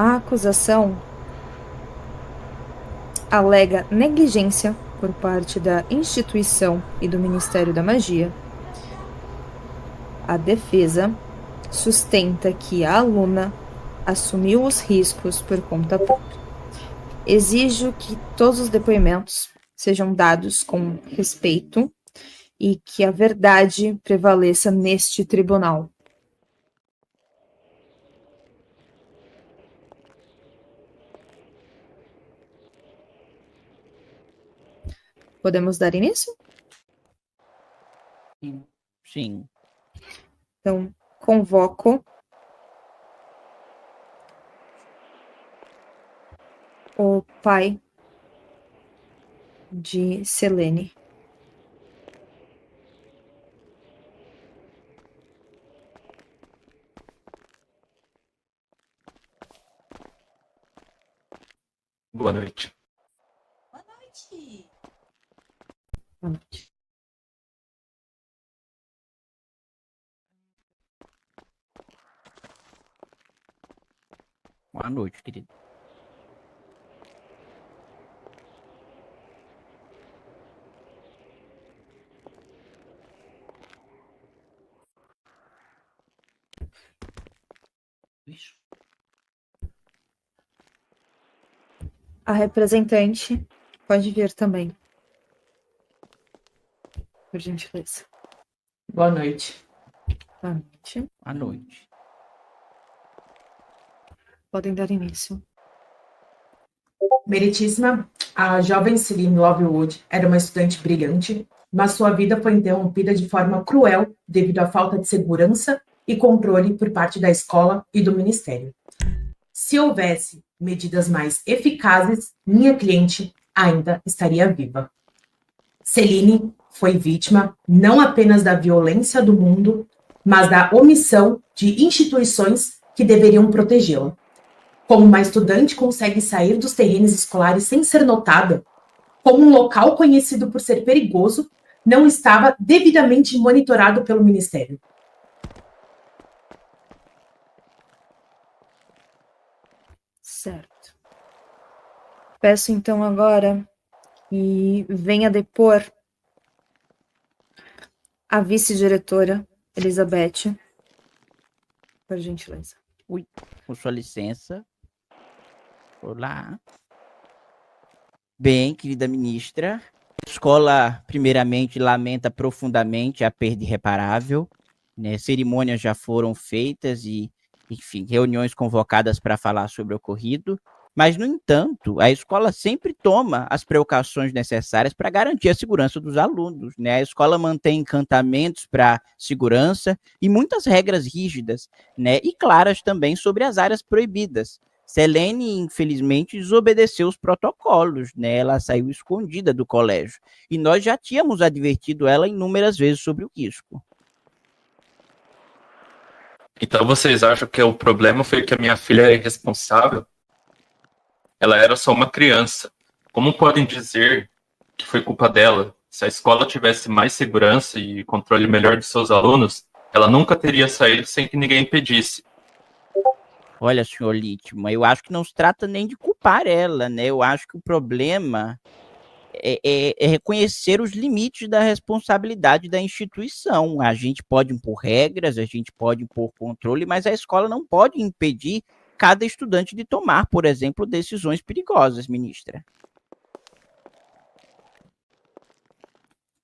A acusação alega negligência por parte da instituição e do Ministério da Magia. A defesa sustenta que a aluna assumiu os riscos por conta própria. Exijo que todos os depoimentos sejam dados com respeito e que a verdade prevaleça neste tribunal. Podemos dar início? Sim. Então, convoco o pai de Selene. Boa noite. Boa noite. Boa noite. Boa noite, querido. Bicho. A representante pode vir também. Por gentileza. Boa noite. Boa noite. Boa noite. Podem dar início. Meritíssima, a jovem Celine Lovewood era uma estudante brilhante, mas sua vida foi interrompida de forma cruel devido à falta de segurança e controle por parte da escola e do ministério. Se houvesse medidas mais eficazes, minha cliente ainda estaria viva. Celine foi vítima não apenas da violência do mundo, mas da omissão de instituições que deveriam protegê-la. Como uma estudante consegue sair dos terrenos escolares sem ser notada, como um local conhecido por ser perigoso não estava devidamente monitorado pelo Ministério. Certo. Peço então agora que venha depor a vice-diretora Elizabeth, por gentileza. Ui, com sua licença. Olá. Bem, querida ministra, a escola, primeiramente, lamenta profundamente a perda irreparável, né? Cerimônias já foram feitas e, enfim, reuniões convocadas para falar sobre o ocorrido, mas, no entanto, a escola sempre toma as precauções necessárias para garantir a segurança dos alunos, né? A escola mantém encantamentos para segurança e muitas regras rígidas, né? E claras também sobre as áreas proibidas. Selene, infelizmente, desobedeceu os protocolos, né? Ela saiu escondida do colégio. E nós já tínhamos advertido ela inúmeras vezes sobre o risco. Então vocês acham que o problema foi que a minha filha é irresponsável? Ela era só uma criança. Como podem dizer que foi culpa dela? Se a escola tivesse mais segurança e controle melhor de seus alunos, ela nunca teria saído sem que ninguém impedisse. Olha, senhor Littman, eu acho que não se trata nem de culpar ela, né? Eu acho que o problema é reconhecer os limites da responsabilidade da instituição. A gente pode impor regras, a gente pode impor controle, mas a escola não pode impedir cada estudante de tomar, por exemplo, decisões perigosas, ministra.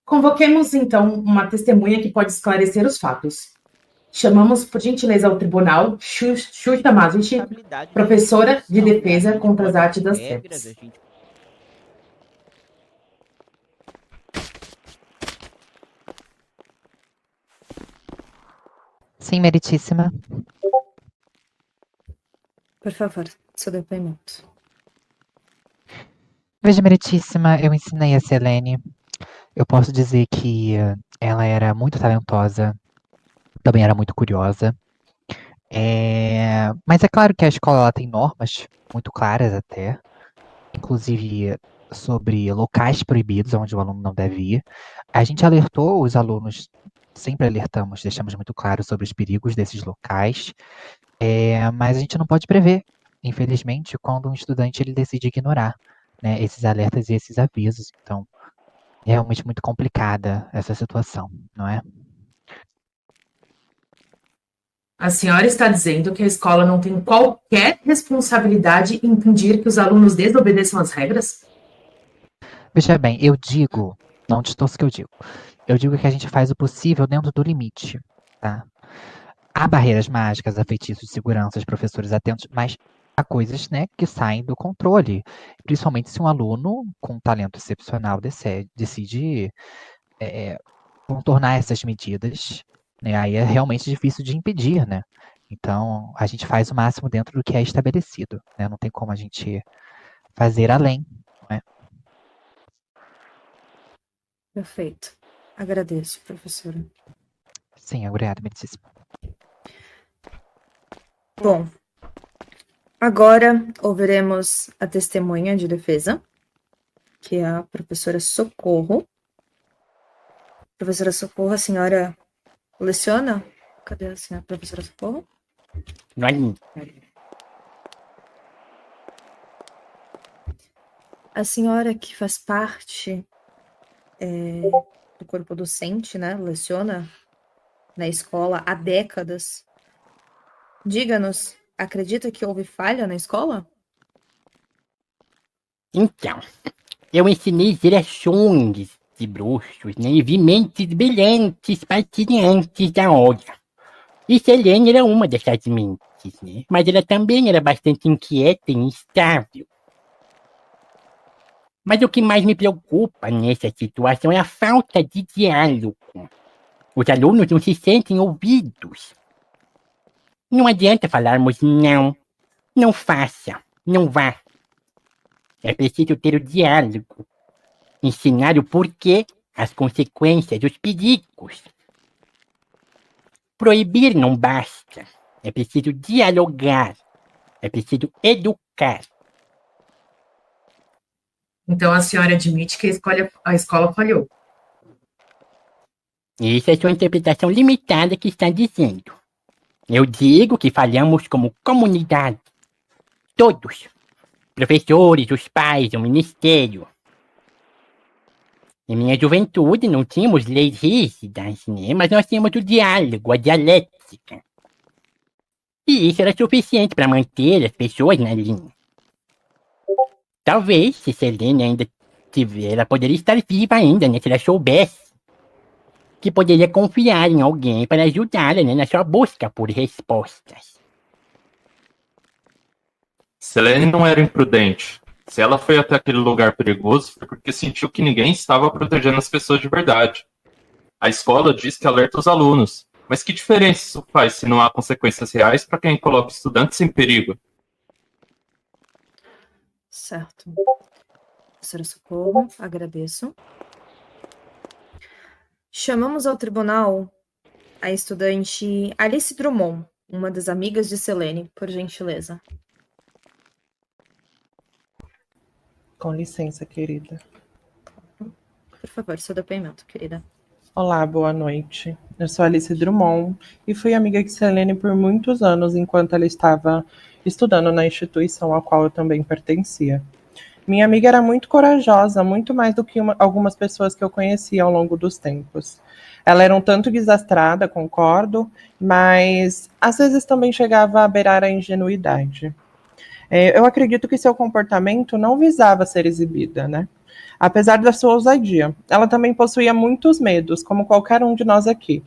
Convoquemos, então, uma testemunha que pode esclarecer os fatos. Chamamos, por gentileza, ao tribunal Xuxa Mazuchi, professora de defesa contra as artes das trevas. Sim, meritíssima. Por favor, seu depoimento. Veja, meritíssima, eu ensinei a Selene. Eu posso dizer que ela era muito talentosa, também era muito curiosa. Mas é claro que a escola ela tem normas muito claras até, inclusive sobre locais proibidos onde o aluno não deve ir. A gente alertou os alunos, sempre alertamos, deixamos muito claro sobre os perigos desses locais, mas a gente não pode prever infelizmente, quando um estudante ele decide ignorar, né, esses alertas e esses avisos. Então, é realmente muito complicada essa situação, não é? A senhora está dizendo que a escola não tem qualquer responsabilidade em impedir que os alunos desobedeçam as regras? Veja bem, eu digo, não distorço o que eu digo. Eu digo que a gente faz o possível dentro do limite, tá? Há barreiras mágicas, há feitiços de segurança, os professores atentos, mas há coisas, né, que saem do controle. Principalmente se um aluno com um talento excepcional decide contornar essas medidas, né, aí é realmente difícil de impedir, né? Então, a gente faz o máximo dentro do que é estabelecido, né? Não tem como a gente fazer além, né? Perfeito. Agradeço, professora. Sim, obrigado, Medicíssimo. Bom, agora ouviremos a testemunha de defesa, que é a professora Socorro. Professora Socorro, a senhora leciona? Cadê a senhora, professora Socorro? A senhora que faz parte do corpo docente, né? Leciona na escola há décadas. Diga-nos, acredita que houve falha na escola? Então, eu ensinei gerações de bruxos, né, e vi mentes brilhantes partirem antes da hora. E Selene era uma dessas mentes, né? Mas ela também era bastante inquieta e instável. Mas o que mais me preocupa nessa situação é a falta de diálogo. Os alunos não se sentem ouvidos. Não adianta falarmos não, não faça, não vá. É preciso ter o diálogo. Ensinar o porquê, as consequências, os perigos. Proibir não basta. É preciso dialogar. É preciso educar. Então a senhora admite que a escola falhou. Essa é a sua interpretação limitada que está dizendo. Eu digo que falhamos como comunidade. Todos. Professores, os pais, o ministério. Em minha juventude não tínhamos leis rígidas, né? Mas nós tínhamos o diálogo, a dialética. E isso era suficiente para manter as pessoas na linha. Talvez, se Selene ainda tiver, ela poderia estar viva ainda, né? Se ela soubesse que poderia confiar em alguém para ajudá-la, né? Na sua busca por respostas. Selene não era imprudente. Se ela foi até aquele lugar perigoso, foi porque sentiu que ninguém estava protegendo as pessoas de verdade. A escola diz que alerta os alunos, mas que diferença isso faz se não há consequências reais para quem coloca estudantes em perigo? Certo. Professora Socorro, agradeço. Chamamos ao tribunal a estudante Alice Drummond, uma das amigas de Selene, por gentileza. Com licença, querida. Por favor, seu depoimento, querida. Olá, boa noite. Eu sou Alice Drummond e fui amiga de Selene por muitos anos enquanto ela estava estudando na instituição a qual eu também pertencia. Minha amiga era muito corajosa, muito mais do que algumas pessoas que eu conhecia ao longo dos tempos. Ela era um tanto desastrada, concordo, mas às vezes também chegava a beirar a ingenuidade. Eu acredito que seu comportamento não visava ser exibida, né? Apesar da sua ousadia, ela também possuía muitos medos, como qualquer um de nós aqui.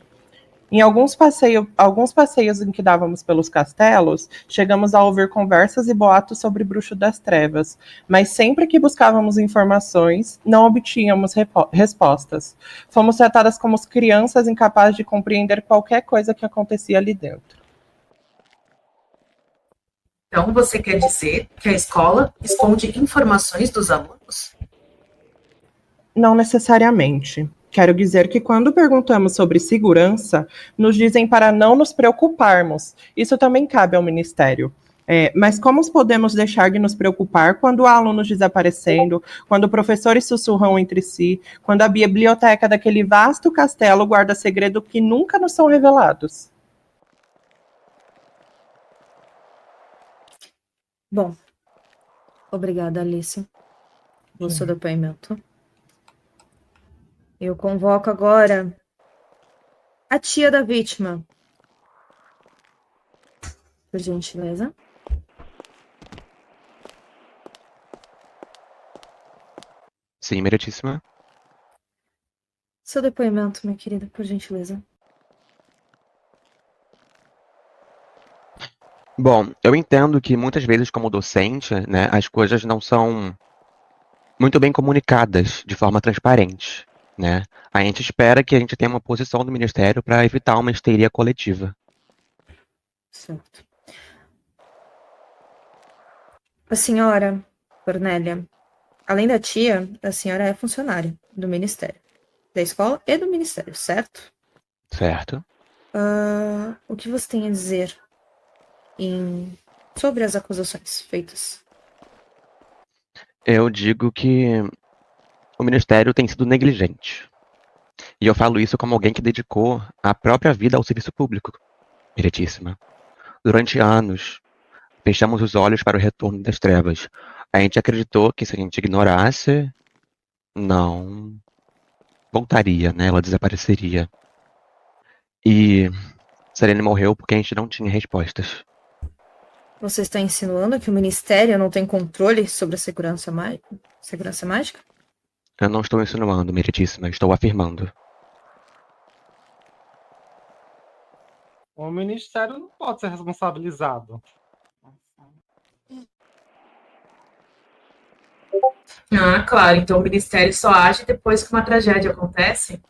Em alguns passeios em que dávamos pelos castelos, chegamos a ouvir conversas e boatos sobre Bruxo das Trevas, mas sempre que buscávamos informações, não obtínhamos respostas. Fomos tratadas como crianças incapazes de compreender qualquer coisa que acontecia ali dentro. Então você quer dizer que a escola esconde informações dos alunos? Não necessariamente. Quero dizer que quando perguntamos sobre segurança, nos dizem para não nos preocuparmos. Isso também cabe ao Ministério. Mas como podemos deixar de nos preocupar quando há alunos desaparecendo, quando professores sussurram entre si, quando a biblioteca daquele vasto castelo guarda segredos que nunca nos são revelados? Bom, obrigada, Alice, pelo seu depoimento. Eu convoco agora a tia da vítima. Por gentileza. Sim, meritíssima. Seu depoimento, minha querida, por gentileza. Bom, eu entendo que muitas vezes, como docente, né, as coisas não são muito bem comunicadas de forma transparente, né? A gente espera que a gente tenha uma posição do Ministério para evitar uma histeria coletiva. Certo. A senhora, Cornélia, além da tia, a senhora é funcionária do Ministério. Da escola e do Ministério, certo? Certo? O que você tem a dizer sobre as acusações feitas? Eu digo que o Ministério tem sido negligente. E eu falo isso como alguém que dedicou a própria vida ao serviço público, meritíssima. Durante anos, fechamos os olhos para o retorno das trevas. A gente acreditou que se a gente ignorasse, não voltaria, né? Ela desapareceria. E Selene morreu porque a gente não tinha respostas. Você está insinuando que o Ministério não tem controle sobre a segurança mágica? Eu não estou insinuando, meritíssima, estou afirmando. O Ministério não pode ser responsabilizado. Ah, claro. Então o Ministério só age depois que uma tragédia acontece?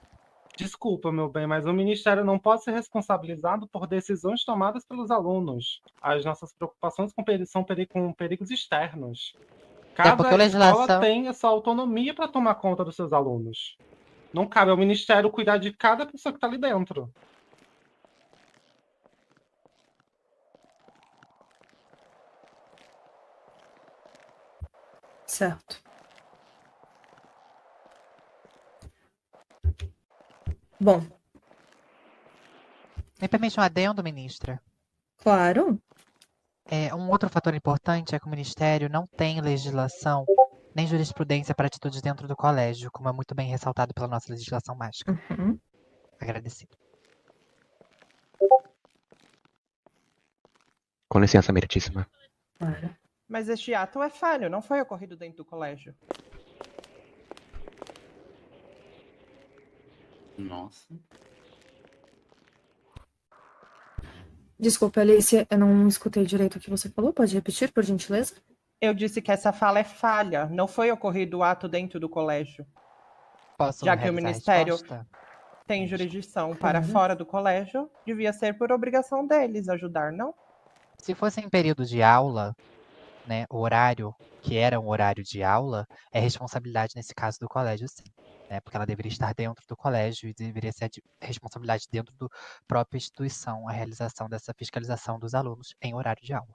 Desculpa, meu bem, mas o Ministério não pode ser responsabilizado por decisões tomadas pelos alunos. As nossas preocupações são com perigos externos. É porque a Cada escola legislação. tem essa autonomia para tomar conta dos seus alunos. Não cabe ao Ministério cuidar de cada pessoa que está ali dentro. Certo. Bom, Me permite um adendo, ministra? claro. Um outro fator importante é que o Ministério não tem legislação nem jurisprudência para atitudes dentro do colégio, como é muito bem ressaltado pela nossa legislação mágica. Uhum. Agradecido. Com licença, meritíssima. Claro. Mas este ato é falho, não foi ocorrido dentro do colégio. Nossa. Desculpa, Alice, eu não escutei direito o que você falou. Pode repetir, por gentileza? Eu disse que essa fala é falha, não foi ocorrido o ato dentro do colégio. Posso Já que o realizar a Ministério resposta? tem jurisdição para Claro. fora do colégio, devia ser por obrigação deles ajudar, não? Se fosse em período de aula, né, o horário que era um horário de aula, é responsabilidade nesse caso do colégio, sim. Né, porque ela deveria estar dentro do colégio e deveria ser responsabilidade dentro da própria instituição a realização dessa fiscalização dos alunos em horário de aula.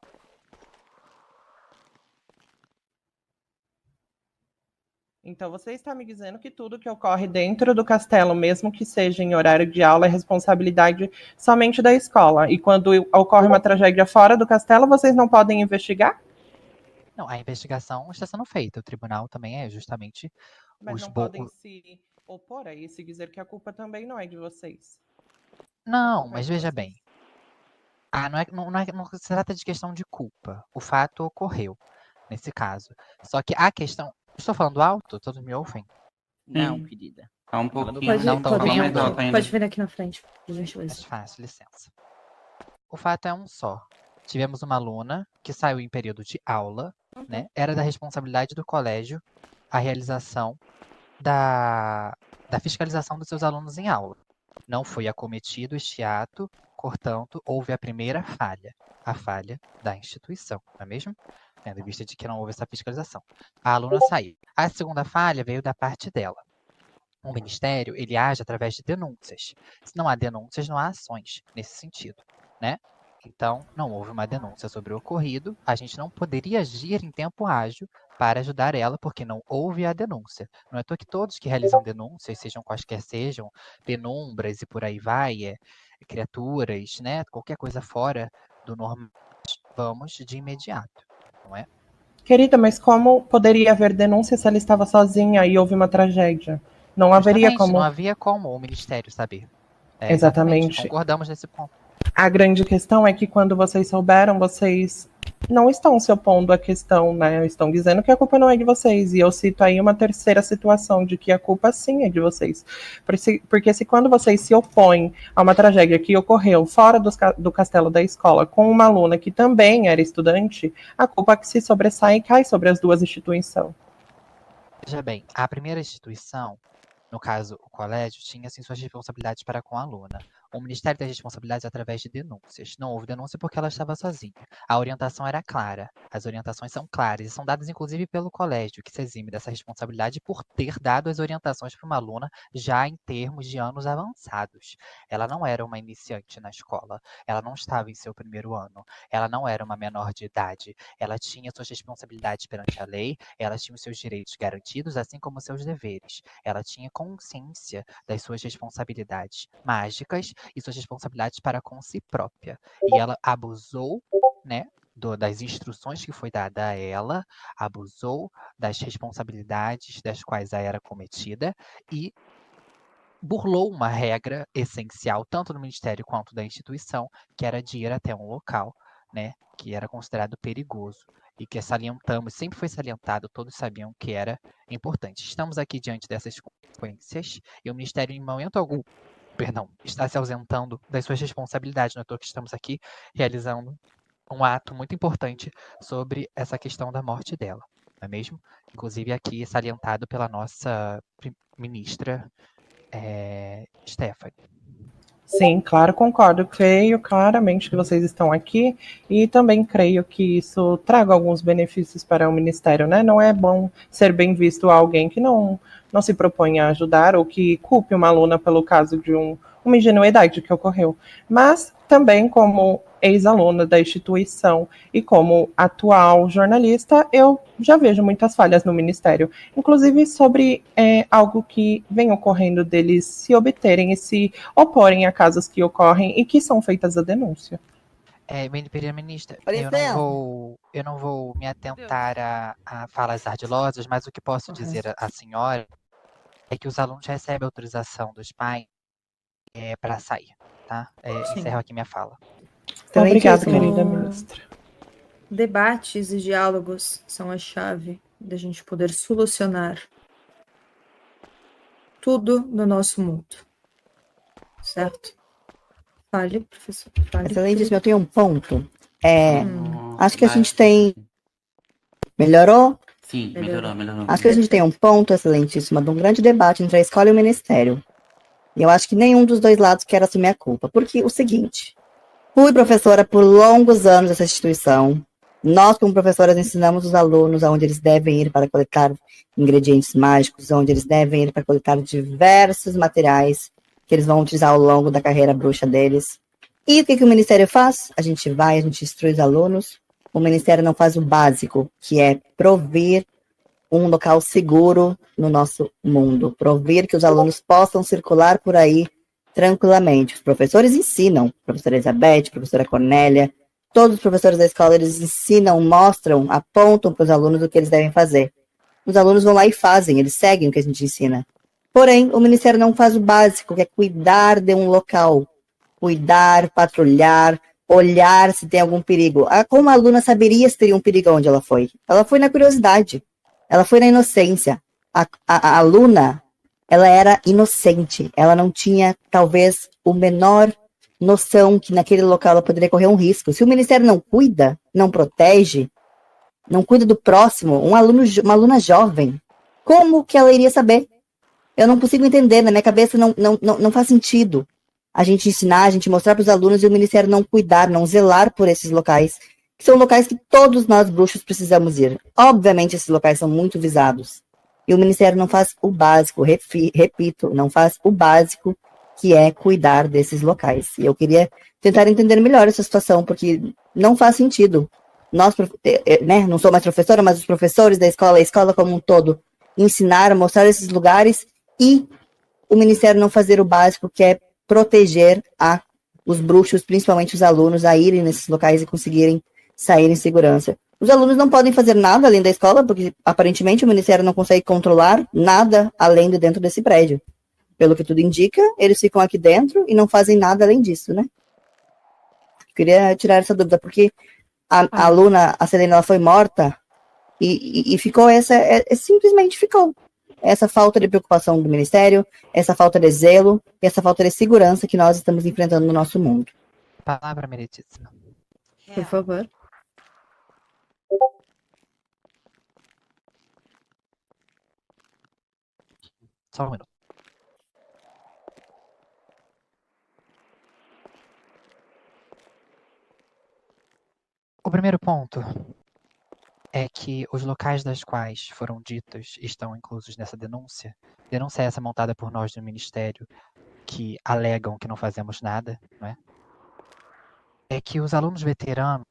Então você está me dizendo que tudo que ocorre dentro do castelo, mesmo que seja em horário de aula, é responsabilidade somente da escola. E quando ocorre uma tragédia fora do castelo, vocês não podem investigar? Não, a investigação está sendo feita. O tribunal também é justamente Mas não podem se opor a isso e dizer que a culpa também não é de vocês. Não, mas veja bem. Não se trata de questão de culpa. O fato ocorreu, nesse caso. Só que a questão. Estou falando alto? Todos me ouvem? Não, Sim. querida. Tá um Falando pouquinho. Pode, Não tô pode, ouvindo. mais alto ainda. pode vir aqui na frente, por gentileza. Mais fácil, licença. O fato é um só. Tivemos uma aluna que saiu em período de aula, né? Era da responsabilidade do colégio a realização da fiscalização dos seus alunos em aula. Não foi acometido este ato, portanto, houve a primeira falha, a falha da instituição, não é mesmo? Tendo em vista de que não houve essa fiscalização. A aluna saiu. A segunda falha veio da parte dela. O Ministério, ele age através de denúncias. Se não há denúncias, não há ações nesse sentido, né? Então, não houve uma denúncia sobre o ocorrido, a gente não poderia agir em tempo ágil para ajudar ela, porque não houve a denúncia. Não é à toa que todos que realizam denúncias, sejam quaisquer sejam, penumbras e por aí vai, criaturas, né? Qualquer coisa fora do normal, vamos de imediato. não é? Querida, mas como poderia haver denúncia se ela estava sozinha e houve uma tragédia? Não haveria Justamente, como. não havia como o Ministério saber. Exatamente. Concordamos nesse ponto. A grande questão é que quando vocês souberam, vocês não estão se opondo à questão, né? Estão dizendo que a culpa não é de vocês. E eu cito aí uma terceira situação de que a culpa sim é de vocês. Porque se quando vocês se opõem a uma tragédia que ocorreu fora do castelo da escola com uma aluna que também era estudante, a culpa que se sobressai e cai sobre as duas instituições. Veja bem, a primeira instituição, no caso o colégio, tinha assim, suas responsabilidades para com a aluna. O Ministério tem responsabilidades através de denúncias. Não houve denúncia porque ela estava sozinha. A orientação era clara. As orientações são claras e são dadas inclusive pelo colégio, que se exime dessa responsabilidade por ter dado as orientações para uma aluna já em termos de anos avançados. Ela não era uma iniciante na escola. Ela não estava em seu primeiro ano. Ela não era uma menor de idade. Ela tinha suas responsabilidades perante a lei. Ela tinha os seus direitos garantidos, assim como os seus deveres. Ela tinha consciência das suas responsabilidades mágicas e suas responsabilidades para com si própria. E ela abusou, né, das instruções que foi dada a ela, abusou das responsabilidades das quais a era cometida e burlou uma regra essencial, tanto do Ministério quanto da instituição, que era de ir até um local, né, que era considerado perigoso e que salientamos, sempre foi salientado, todos sabiam que era importante. Estamos aqui diante dessas consequências e o Ministério, em momento algum, está se ausentando das suas responsabilidades. Não é à toa que estamos aqui realizando um ato muito importante sobre essa questão da morte dela, não é mesmo? Inclusive aqui salientado pela nossa ministra Stephanie. Sim, claro, concordo. Creio claramente que vocês estão aqui e também creio que isso traga alguns benefícios para o Ministério, né? Não é bom ser bem visto alguém que não se propõe a ajudar ou que culpe uma aluna pelo caso de uma ingenuidade que ocorreu. Mas também, como ex-aluna da instituição e como atual jornalista, eu já vejo muitas falhas no Ministério, inclusive sobre algo que vem ocorrendo deles se obterem e se oporem a casos que ocorrem e que são feitas a denúncia. Primeira-Ministra, eu não vou me atentar a falas ardilosas, mas o que posso dizer à senhora é que os alunos recebem autorização dos pais para sair, tá? Encerro aqui minha fala. Obrigada, querida ministra. Debates e diálogos são a chave da gente poder solucionar tudo no nosso mundo. Certo? Fale, professor. Fale. Excelentíssimo, eu tenho um ponto. Acho que a gente tem... Melhorou? Sim, melhorou. Acho que a gente tem um ponto, excelentíssima, de um grande debate entre a escola e o Ministério. E eu acho que nenhum dos dois lados quer assumir a culpa. Porque o seguinte, fui professora por longos anos dessa instituição. Nós, como professoras, ensinamos os alunos aonde eles devem ir para coletar ingredientes mágicos, onde eles devem ir para coletar diversos materiais que eles vão utilizar ao longo da carreira bruxa deles. E o que o Ministério faz? A gente instrui os alunos. O Ministério não faz o básico, que é prover um local seguro no nosso mundo, prover que os alunos possam circular por aí tranquilamente. Os professores ensinam, professora Elizabeth, professora Cornélia, todos os professores da escola, eles ensinam, mostram, apontam para os alunos o que eles devem fazer. Os alunos vão lá e fazem, eles seguem o que a gente ensina. Porém, o Ministério não faz o básico, que é cuidar de um local. Cuidar, patrulhar, olhar se tem algum perigo. Como a aluna saberia se teria um perigo onde ela foi? Ela foi na curiosidade. Ela foi na inocência. A aluna, ela era inocente. Ela não tinha, talvez, o menor noção que naquele local ela poderia correr um risco. Se o Ministério não cuida, não protege, não cuida do próximo, uma aluna jovem, como que ela iria saber? Eu não consigo entender, na minha cabeça não faz sentido a gente ensinar, a gente mostrar para os alunos e o Ministério não cuidar, não zelar por esses locais, que são locais que todos nós bruxos precisamos ir. Obviamente esses locais são muito visados. E o Ministério não faz o básico, repito, não faz o básico, que é cuidar desses locais. E eu queria tentar entender melhor essa situação, porque não faz sentido. Nós, né, não sou mais professora, mas os professores da escola, a escola como um todo, ensinar, mostrar esses lugares e o Ministério não fazer o básico, que é proteger os bruxos, principalmente os alunos, a irem nesses locais e conseguirem sair em segurança. Os alunos não podem fazer nada além da escola, porque aparentemente o Ministério não consegue controlar nada além de dentro desse prédio. Pelo que tudo indica, eles ficam aqui dentro e não fazem nada além disso, né? Queria tirar essa dúvida, porque a aluna, a Selene, ela foi morta e ficou simplesmente ficou. Essa falta de preocupação do Ministério, essa falta de zelo e essa falta de segurança que nós estamos enfrentando no nosso mundo. Palavra meritíssima. Por favor. Só um minuto. O primeiro ponto é que os locais das quais foram ditos estão inclusos nessa denúncia. Denúncia essa montada por nós do Ministério, que alegam que não fazemos nada, não é? É que os alunos veteranos,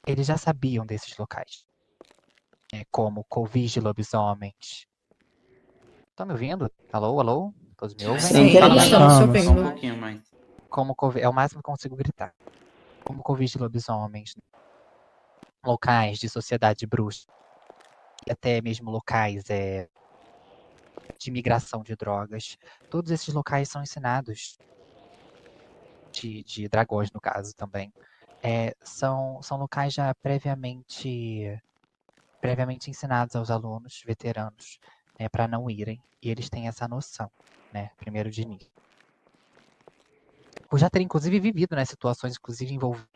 eles já sabiam desses locais, como Covis de lobisomens. Estão me ouvindo? Alô, alô? Todos me ouvem? Sim, estamos te Só um ouvindo. pouquinho mais. Como é o máximo que eu consigo gritar. Como Covis de lobisomens, locais de sociedade bruxa, e até mesmo locais de migração de drogas. Todos esses locais são ensinados, de dragões no caso também, são locais já previamente ensinados aos alunos veteranos, para não irem, e eles têm essa noção, né, primeiro de início. Por já ter inclusive vivido, né, situações inclusive envolvendo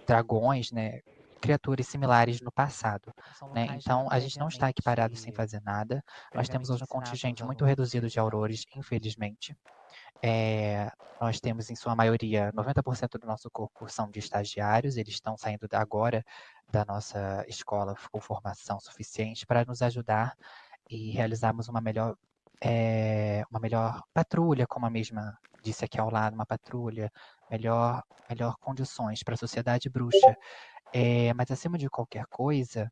dragões, né, criaturas similares no passado, né? Então a gente não está aqui parado sem fazer nada. Nós temos hoje um contingente muito reduzido de aurores, infelizmente. Nós temos em sua maioria 90% do nosso corpo são de estagiários, eles estão saindo agora da nossa escola com formação suficiente para nos ajudar e realizarmos uma melhor patrulha, como a mesma disse aqui ao lado, uma patrulha, melhor condições para a sociedade bruxa. Mas acima de qualquer coisa,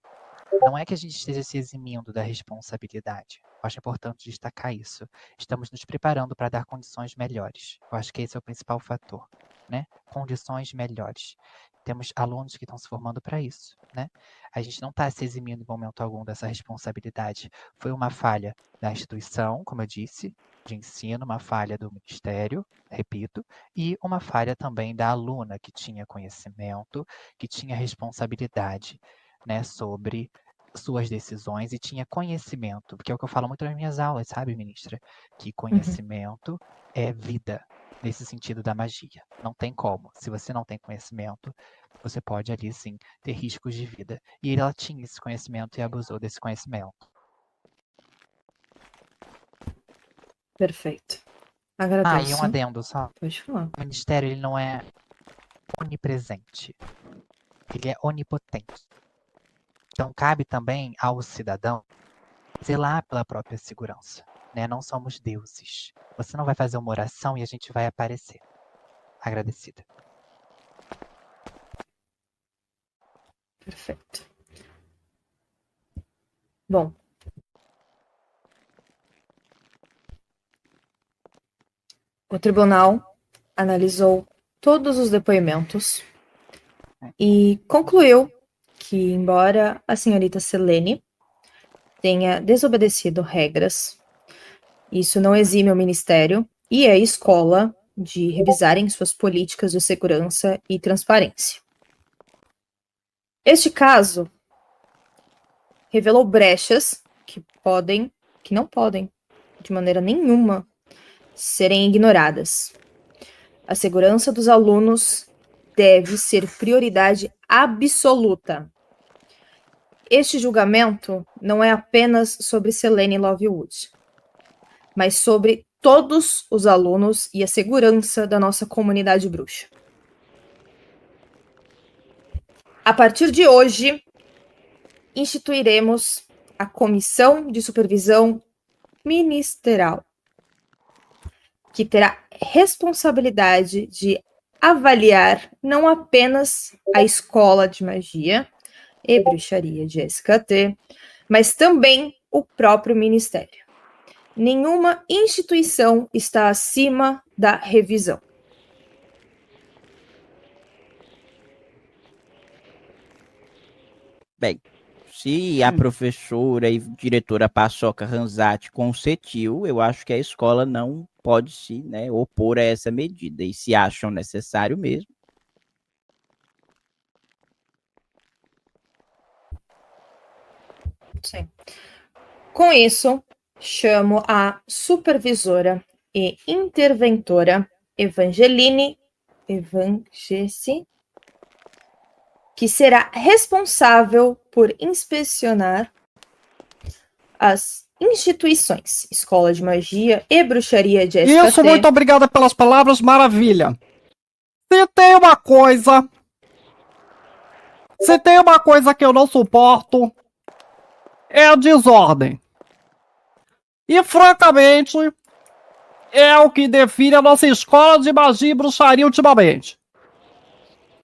não é que a gente esteja se eximindo da responsabilidade. Eu acho importante destacar isso. Estamos nos preparando para dar condições melhores. Eu acho que esse é o principal fator, né? Condições melhores. Temos alunos que estão se formando para isso, né? A gente não está se eximindo em momento algum dessa responsabilidade. Foi uma falha da instituição, como eu disse, de ensino, uma falha do Ministério, repito, e uma falha também da aluna que tinha conhecimento, que tinha responsabilidade, né, sobre suas decisões e tinha conhecimento, porque é o que eu falo muito nas minhas aulas, sabe, ministra? Que conhecimento é vida, nesse sentido da magia. Não tem como. Se você não tem conhecimento, você pode ali, sim, ter riscos de vida. E ela tinha esse conhecimento e abusou desse conhecimento. Perfeito. E Agradeço. um adendo só. Pode falar. O ministério, ele não é onipresente. Ele é onipotente. Então, cabe também ao cidadão zelar pela própria segurança, né? Não somos deuses. Você não vai fazer uma oração e a gente vai aparecer. Agradecida. Perfeito. Bom. O tribunal analisou todos os depoimentos e concluiu que, embora a senhorita Selene tenha desobedecido regras, isso não exime o Ministério e a escola de revisarem suas políticas de segurança e transparência. Este caso revelou brechas que não podem, de maneira nenhuma, serem ignoradas. A segurança dos alunos deve ser prioridade absoluta. Este julgamento não é apenas sobre Selene Lovewood, mas sobre todos os alunos e a segurança da nossa comunidade bruxa. A partir de hoje, instituiremos a Comissão de Supervisão Ministerial, que terá responsabilidade de avaliar não apenas a escola de magia e bruxaria de SKT, mas também o próprio Ministério. Nenhuma instituição está acima da revisão. Bem, se a professora e diretora Paçoca Ranzati consentiu, eu acho que a escola não pode se, né, opor a essa medida. E se acham necessário mesmo. Sim. Com isso, chamo a supervisora e interventora Evangeline Evangesi, que será responsável por inspecionar as instituições, Escola de Magia e Bruxaria de SKT. Isso, muito obrigada pelas palavras, maravilha. Se tem uma coisa que eu não suporto, é a desordem. E, francamente, é o que define a nossa escola de magia e bruxaria ultimamente.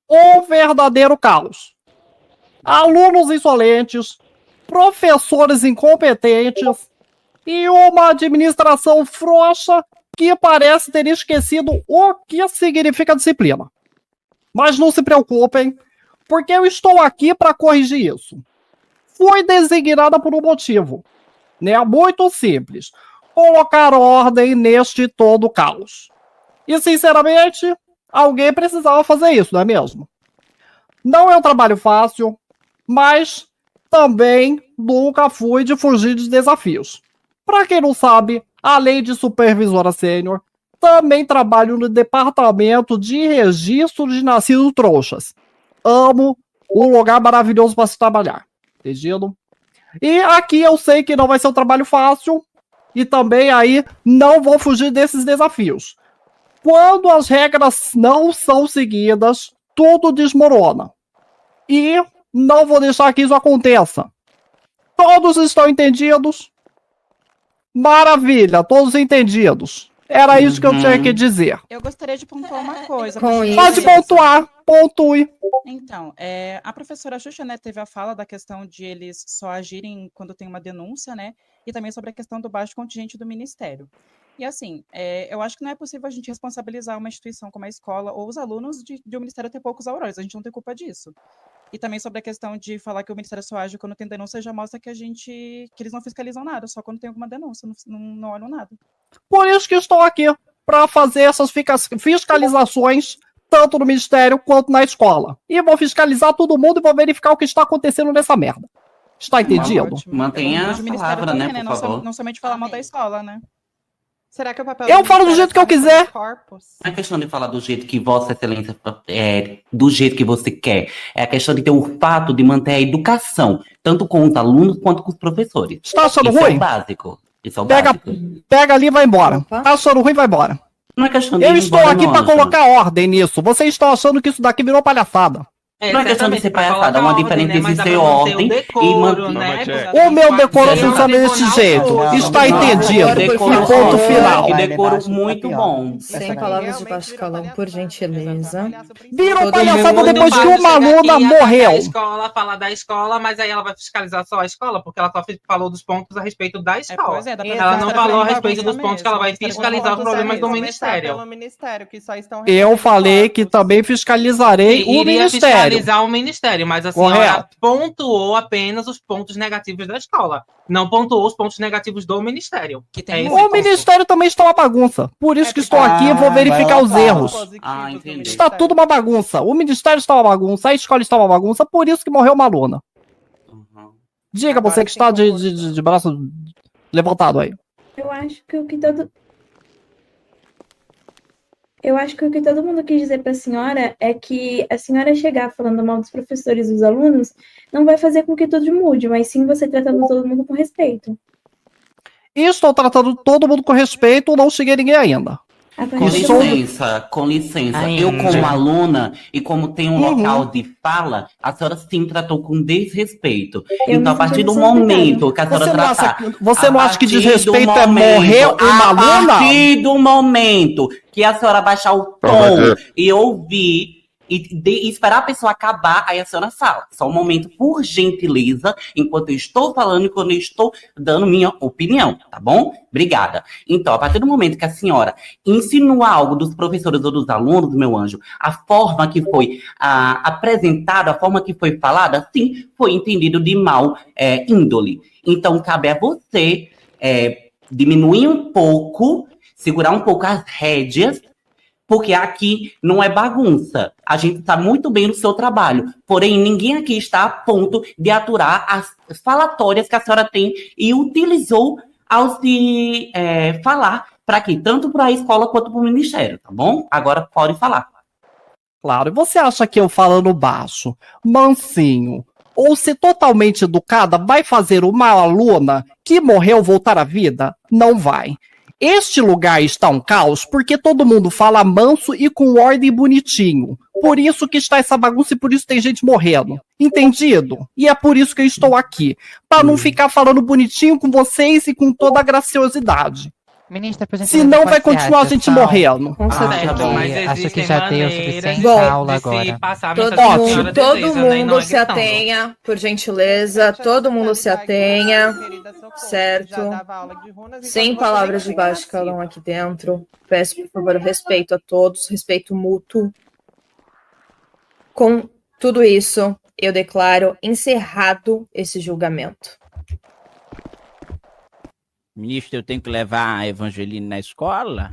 Um verdadeiro caos. Alunos insolentes, professores incompetentes e uma administração frouxa que parece ter esquecido o que significa disciplina. Mas não se preocupem, porque eu estou aqui para corrigir isso. Fui designada por um motivo, né? Muito simples. Colocar ordem neste todo caos. E, sinceramente, alguém precisava fazer isso, não é mesmo? Não é um trabalho fácil, mas também nunca fui de fugir de desafios. Para quem não sabe, além de supervisora sênior, também trabalho no departamento de registro de nascidos trouxas. Amo, um lugar maravilhoso para se trabalhar. Entendido? E aqui eu sei que não vai ser um trabalho fácil e também aí não vou fugir desses desafios. Quando as regras não são seguidas, tudo desmorona. E não vou deixar que isso aconteça. Todos estão entendidos? Maravilha, todos entendidos. Era isso que eu tinha que dizer. Eu gostaria de pontuar uma coisa. Pode pontuar, pontue. Então, a professora Xuxa, né, teve a fala da questão de eles só agirem quando tem uma denúncia, né, e também sobre a questão do baixo contingente do Ministério. E assim, eu acho que não é possível a gente responsabilizar uma instituição como a escola ou os alunos de o Ministério ter poucos aurores, a gente não tem culpa disso. E também sobre a questão de falar que o Ministério só age quando tem denúncia, já mostra que eles não fiscalizam nada, só quando tem alguma denúncia, não olham nada. Por isso que estou aqui, para fazer essas fiscalizações, tanto no Ministério quanto na escola. E vou fiscalizar todo mundo e vou verificar o que está acontecendo nessa merda. Está entendido? Mantenha a palavra, né, por favor. Não somente falar mal da escola, né? Será que o papel Eu falo do jeito que eu quiser. Não é questão de falar do jeito que Vossa Excelência do jeito que você quer. É a questão de ter o fato de manter a educação, tanto com os alunos quanto com os professores. Está achando Isso ruim? É o básico. Isso é o básico. Pega ali e vai embora. Tá achando ruim, vai embora. Não é questão de Eu ir estou embora, aqui não, para Ângela. colocar ordem nisso. Vocês estão achando que isso daqui virou palhaçada. Não é questão de ser palhaçada, é uma diferença entre ser ordem e manter. O meu decoro funciona desse jeito. Está entendido. E ponto final. Que decoro muito bom. Sem palavras de baixo calão, por gentileza. Virou palhaçada depois que uma aluna morreu. Falar da escola, mas aí ela vai fiscalizar só a escola, porque ela só falou dos pontos a respeito da escola. Ela não falou a respeito dos pontos que ela vai fiscalizar os problemas do Ministério. Eu falei que também fiscalizarei o Ministério. Fiscalizar o Ministério, mas a senhora pontuou apenas os pontos negativos da escola. Não pontuou os pontos negativos do Ministério. O Ministério também está uma bagunça. Por isso que estou aqui e vou verificar os erros. Está tudo uma bagunça. O Ministério está uma bagunça, a escola está uma bagunça, por isso que morreu uma aluna. Diga você que está de braço levantado aí. Eu acho que o que todo mundo quis dizer para a senhora é que a senhora chegar falando mal dos professores e dos alunos não vai fazer com que tudo mude, mas sim você tratando todo mundo com respeito. Estou tratando todo mundo com respeito, não cheguei ninguém ainda. Com licença. Eu como aluna e como tem um local de fala, a senhora sim tratou com desrespeito. Então, a partir do momento que a senhora tratar... Você não acha que desrespeito é morrer uma aluna? A partir do momento que a senhora baixar o tom e ouvir e esperar a pessoa acabar, aí a senhora fala. Só um momento, por gentileza, enquanto eu estou falando e quando eu estou dando minha opinião, tá bom? Obrigada. Então, a partir do momento que a senhora insinua algo dos professores ou dos alunos, meu anjo, a forma que foi apresentada, a forma que foi falada, sim, foi entendido de mal índole. Então, cabe a você diminuir um pouco, segurar um pouco as rédeas, porque aqui não é bagunça. A gente está muito bem no seu trabalho. Porém, ninguém aqui está a ponto de aturar as falatórias que a senhora tem e utilizou ao se falar para aqui, tanto para a escola quanto para o ministério, tá bom? Agora pode falar. Claro, e você acha que eu falando baixo, mansinho, ou ser totalmente educada vai fazer uma aluna que morreu voltar à vida? Não vai. Este lugar está um caos porque todo mundo fala manso e com ordem bonitinho. Por isso que está essa bagunça e por isso tem gente morrendo. Entendido? E é por isso que eu estou aqui. Para não ficar falando bonitinho com vocês e com toda a graciosidade. Ministra, senão vai continuar a gente morrendo. Com certeza. Acho que já deu suficiente Bom, aula agora. Todo mundo se atenha, por gentileza. Todo mundo se atenha. Certo? Sem palavras de baixo calão aqui dentro. Peço, por favor, respeito a todos, respeito mútuo. Com tudo isso, eu declaro encerrado esse julgamento. Ministro, eu tenho que levar a Evangeline na escola?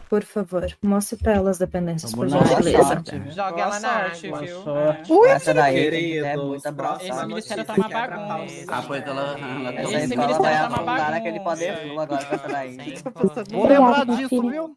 Por favor, mostre para ela as dependências, por Vamos lá. gentileza. Joga ela na arte, viu? Ui, essa daí queridos, é muita esse ministério tá uma bagunça. Ah, pois ela Esse ministério tá uma bagunça. Aquele poder agora com essa daí. Vou lembrar disso, viu?